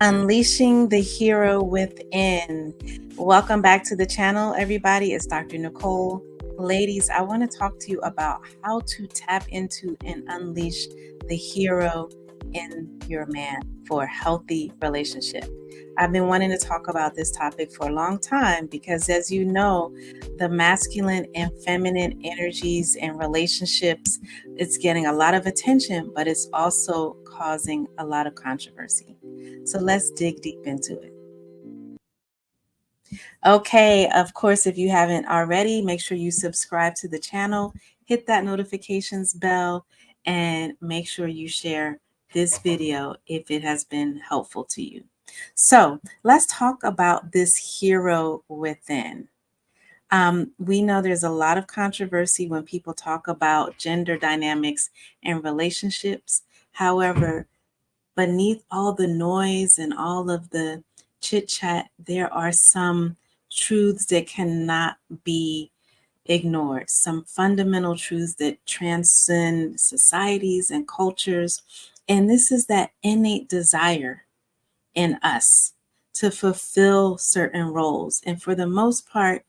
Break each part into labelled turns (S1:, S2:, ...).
S1: Unleashing the hero within. Welcome back to the channel, everybody. It's Dr. Nicole. Ladies, I want to talk to you about how to tap into and unleash the hero in your man for a healthy relationship. I've been wanting to talk about this topic for a long time because, as you know, the masculine and feminine energies and relationships, it's getting a lot of attention, but it's also causing a lot of controversy. So let's dig deep into it. Okay, of course, if you haven't already, make sure you subscribe to the channel, hit that notifications bell, and make sure you share this video if it has been helpful to you. So let's talk about this hero within. We know there's a lot of controversy when people talk about gender dynamics and relationships. However, beneath all the noise and all of the chit chat, there are some truths that cannot be ignored, some fundamental truths that transcend societies and cultures. And this is that innate desire in us to fulfill certain roles. And for the most part,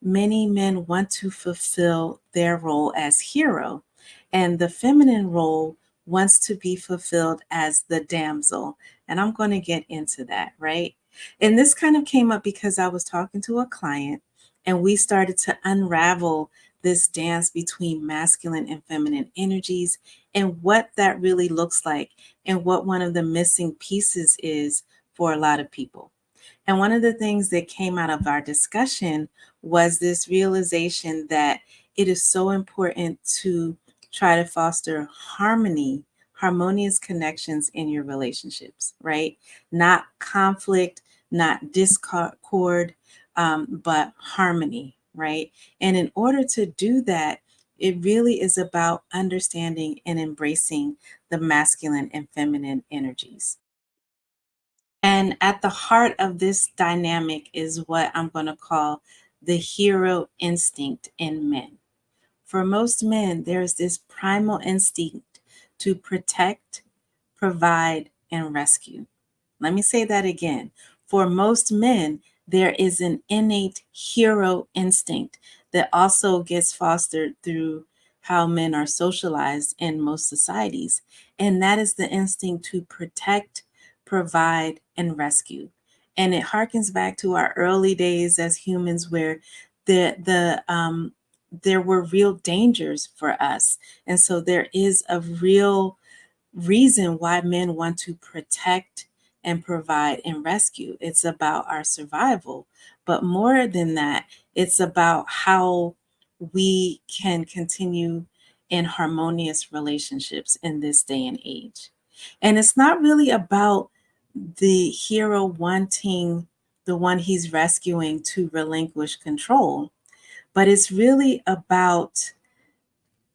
S1: many men want to fulfill their role as hero, and the feminine role wants to be fulfilled as the damsel. And I'm going to get into that, right? And this kind of came up because I was talking to a client and we started to unravel this dance between masculine and feminine energies and what that really looks like and what one of the missing pieces is for a lot of people. And one of the things that came out of our discussion was this realization that it is so important to try to foster harmony, harmonious connections in your relationships, right? Not conflict, not discord, but harmony, right? And in order to do that, it really is about understanding and embracing the masculine and feminine energies. And at the heart of this dynamic is what I'm going to call the hero instinct in men. For most men, there's this primal instinct to protect, provide, and rescue. Let me say that again. For most men, there is an innate hero instinct that also gets fostered through how men are socialized in most societies. And that is the instinct to protect, provide, and rescue. And it harkens back to our early days as humans where there were real dangers for us. And so there is a real reason why men want to protect and provide and rescue. It's about our survival. But more than that, it's about how we can continue in harmonious relationships in this day and age. And it's not really about the hero wanting the one he's rescuing to relinquish control, but it's really about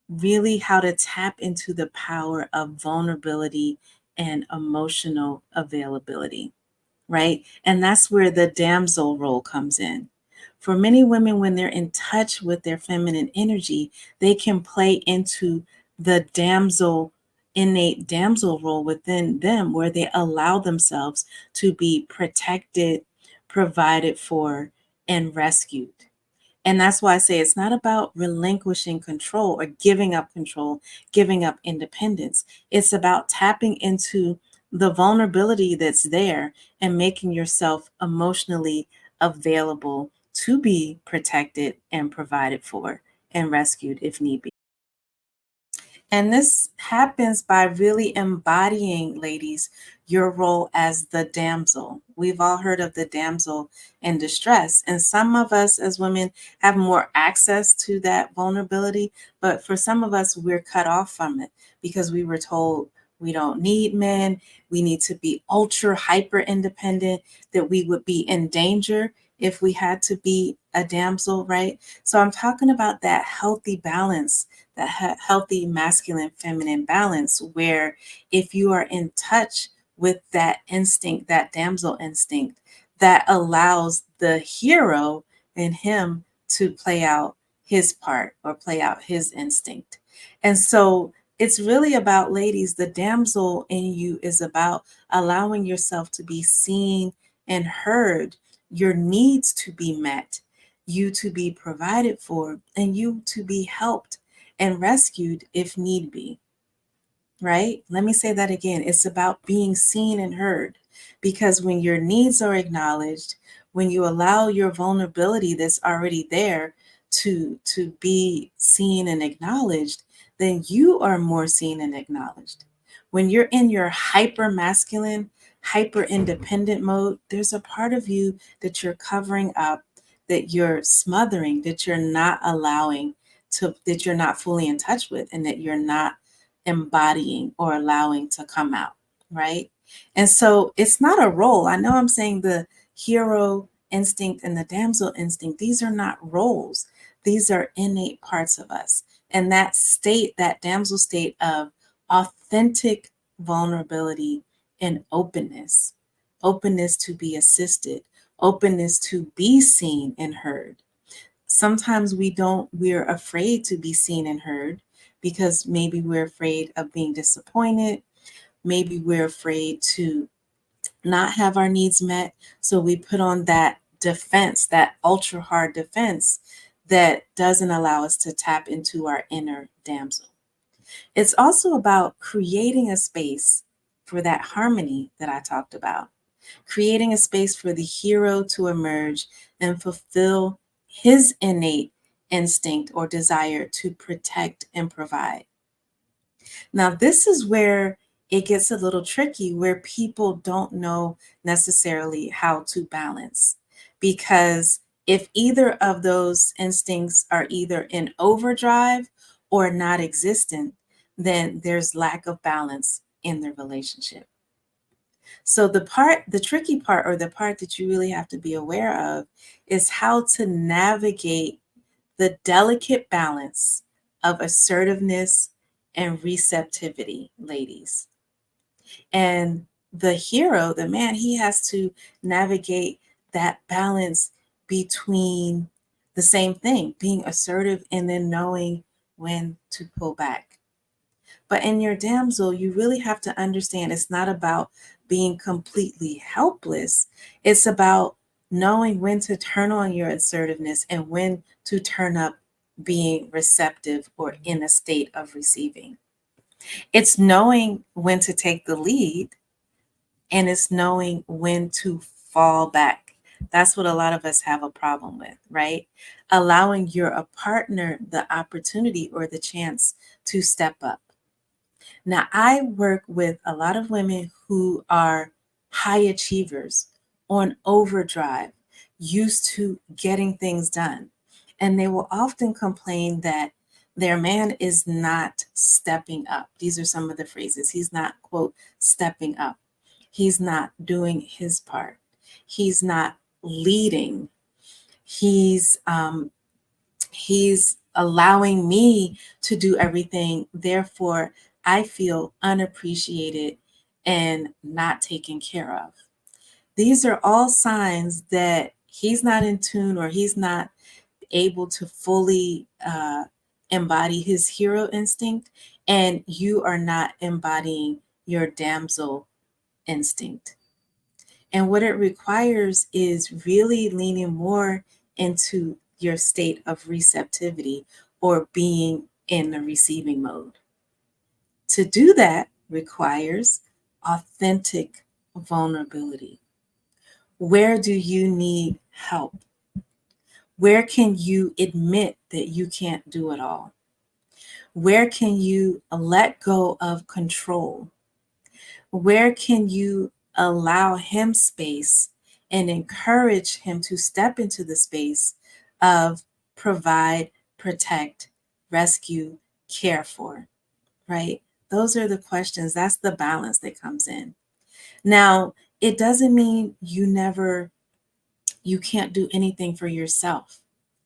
S1: really how to tap into the power of vulnerability and emotional availability, right? And that's where the damsel role comes in. For many women, when they're in touch with their feminine energy, they can play into the damsel, innate damsel role within them, where they allow themselves to be protected, provided for, and rescued. And that's why I say it's not about relinquishing control or giving up independence. It's about tapping into the vulnerability that's there and making yourself emotionally available to be protected and provided for and rescued if need be. And this happens by really embodying, ladies, your role as the damsel. We've all heard of the damsel in distress. And some of us as women have more access to that vulnerability. But for some of us, we're cut off from it because we were told we don't need men. We need to be ultra hyper independent, that we would be in danger if we had to be a damsel, right? So I'm talking about that healthy balance, that healthy masculine feminine balance, where if you are in touch with that instinct, that damsel instinct, that allows the hero in him to play out his part or play out his instinct. And so It's really about, ladies, the damsel in you is about allowing yourself to be seen and heard, your needs to be met, you to be provided for, and you to be helped and rescued if need be. Right? Let me say that again. It's about being seen and heard, because when your needs are acknowledged, when you allow your vulnerability that's already there to be seen and acknowledged, then you are more seen and acknowledged. When you're in your hyper masculine, hyper independent mode, there's a part of you that you're covering up, that you're smothering, that you're not allowing that you're not fully in touch with, and that you're not embodying or allowing to come out, right? And so it's not a role. I know I'm saying the hero instinct and the damsel instinct, these are not roles. These are innate parts of us. And that state, that damsel state of authentic vulnerability and openness, openness to be assisted, openness to be seen and heard. Sometimes we're afraid to be seen and heard, because maybe we're afraid of being disappointed, maybe we're afraid to not have our needs met, so we put on that defense, that ultra hard defense that doesn't allow us to tap into our inner damsel. It's also about creating a space for that harmony that I talked about, creating a space for the hero to emerge and fulfill his innate instinct or desire to protect and provide. Now, this is where it gets a little tricky, where people don't know necessarily how to balance. Because if either of those instincts are either in overdrive or not existent, then there's lack of balance in the relationship. So the tricky part, or the part that you really have to be aware of, is how to navigate the delicate balance of assertiveness and receptivity, ladies. And the hero, the man, he has to navigate that balance between the same thing, being assertive and then knowing when to pull back. But in your damsel, you really have to understand it's not about being completely helpless. It's about knowing when to turn on your assertiveness and when to turn up being receptive or in a state of receiving. It's knowing when to take the lead, and it's knowing when to fall back. That's what a lot of us have a problem with, right? Allowing your partner the opportunity or the chance to step up. Now, I work with a lot of women who are high achievers, on overdrive, used to getting things done. And they will often complain that their man is not stepping up. These are some of the phrases. He's not, quote, stepping up. He's not doing his part. He's not leading. He's allowing me to do everything. Therefore, I feel unappreciated and not taken care of. These are all signs that he's not in tune, or he's not able to fully embody his hero instinct, and you are not embodying your damsel instinct. And what it requires is really leaning more into your state of receptivity, or being in the receiving mode. To do that requires authentic vulnerability. Where do you need help? Where can you admit that you can't do it all? Where can you let go of control? Where can you allow him space and encourage him to step into the space of provide, protect, rescue, care for, right? Those are the questions. That's the balance that comes in. Now, it doesn't mean you can't do anything for yourself.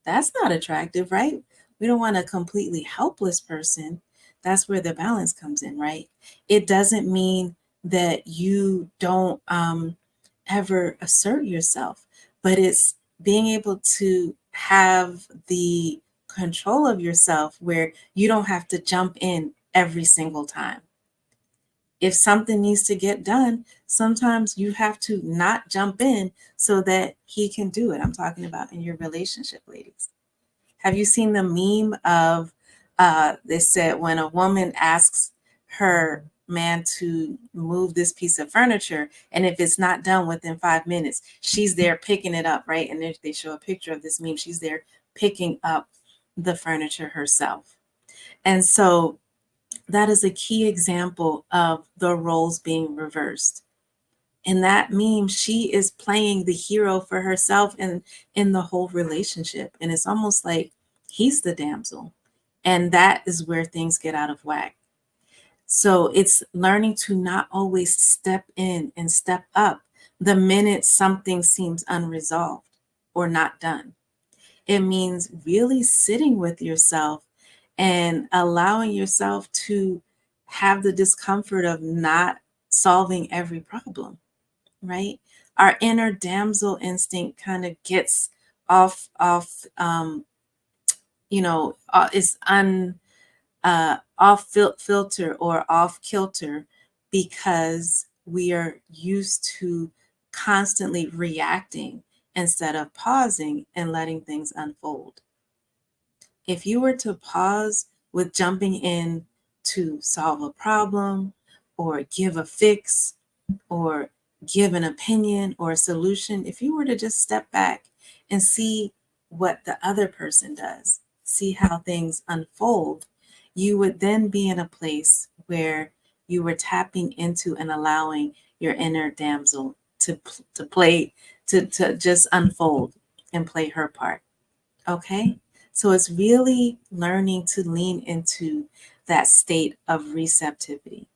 S1: That's not attractive, right? We don't want a completely helpless person. That's where the balance comes in, right? It doesn't mean that you don't ever assert yourself, but it's being able to have the control of yourself where you don't have to jump in every single time. If something needs to get done, sometimes you have to not jump in so that he can do it. I'm talking about in your relationship, ladies. Have you seen the meme of they said when a woman asks her man to move this piece of furniture, and if it's not done within 5 minutes, she's there picking it up, right? And they show a picture of this meme. She's there picking up the furniture herself. And so that is a key example of the roles being reversed. In that meme, she is playing the hero for herself and in the whole relationship. And it's almost like he's the damsel. And that is where things get out of whack. So it's learning to not always step in and step up the minute something seems unresolved or not done. It means really sitting with yourself and allowing yourself to have the discomfort of not solving every problem, right? Our inner damsel instinct kind of gets off is filter or off kilter because we are used to constantly reacting instead of pausing and letting things unfold. If you were to pause with jumping in to solve a problem or give a fix or give an opinion or a solution, if you were to just step back and see what the other person does, see how things unfold, you would then be in a place where you were tapping into and allowing your inner damsel to play, to just unfold and play her part. Okay? So it's really learning to lean into that state of receptivity.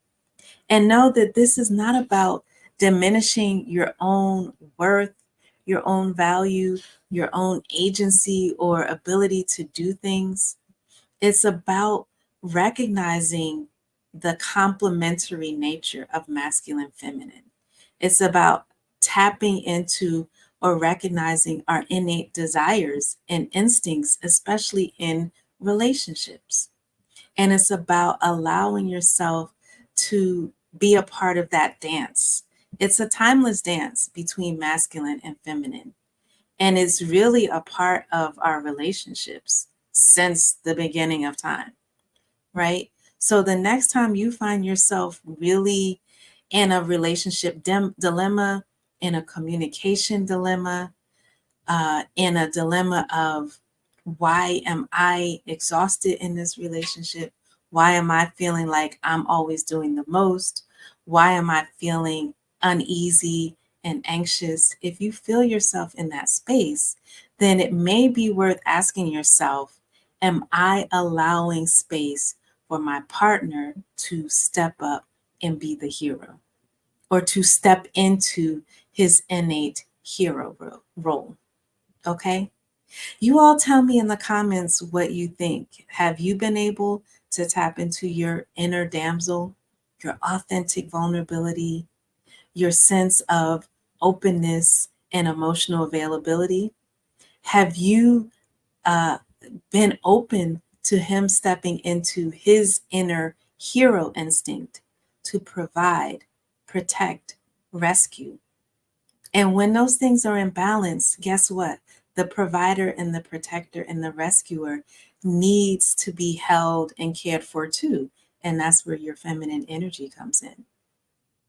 S1: And know that this is not about diminishing your own worth, your own value, your own agency or ability to do things. It's about recognizing the complementary nature of masculine and feminine. It's about tapping into or recognizing our innate desires and instincts, especially in relationships. And it's about allowing yourself to be a part of that dance. It's a timeless dance between masculine and feminine. And it's really a part of our relationships since the beginning of time, right? So the next time you find yourself really in a relationship dilemma, in a communication dilemma, in a dilemma of why am I exhausted in this relationship? Why am I feeling like I'm always doing the most? Why am I feeling uneasy and anxious? If you feel yourself in that space, then it may be worth asking yourself, am I allowing space for my partner to step up and be the hero or to step into his innate hero role? Okay. You all tell me in the comments what you think. Have you been able to tap into your inner damsel, your authentic vulnerability, your sense of openness and emotional availability? Have you uh, been open to him stepping into his inner hero instinct to provide, protect, rescue? And when those things are in balance, guess what? The provider and the protector and the rescuer needs to be held and cared for too. And that's where your feminine energy comes in,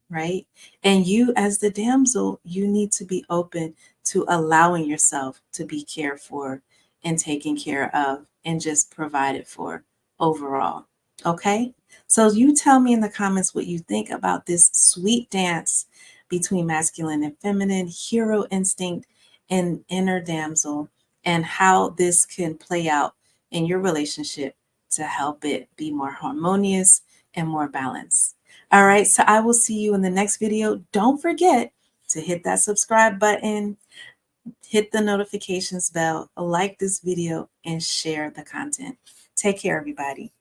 S1: right? And you, as the damsel, you need to be open to allowing yourself to be cared for and taken care of and just provided for overall. Okay? So you tell me in the comments what you think about this sweet dance between masculine and feminine, hero instinct and inner damsel, and how this can play out in your relationship to help it be more harmonious and more balanced. All right, so I will see you in the next video. Don't forget to hit that subscribe button, hit the notifications bell, like this video, and share the content. Take care, everybody.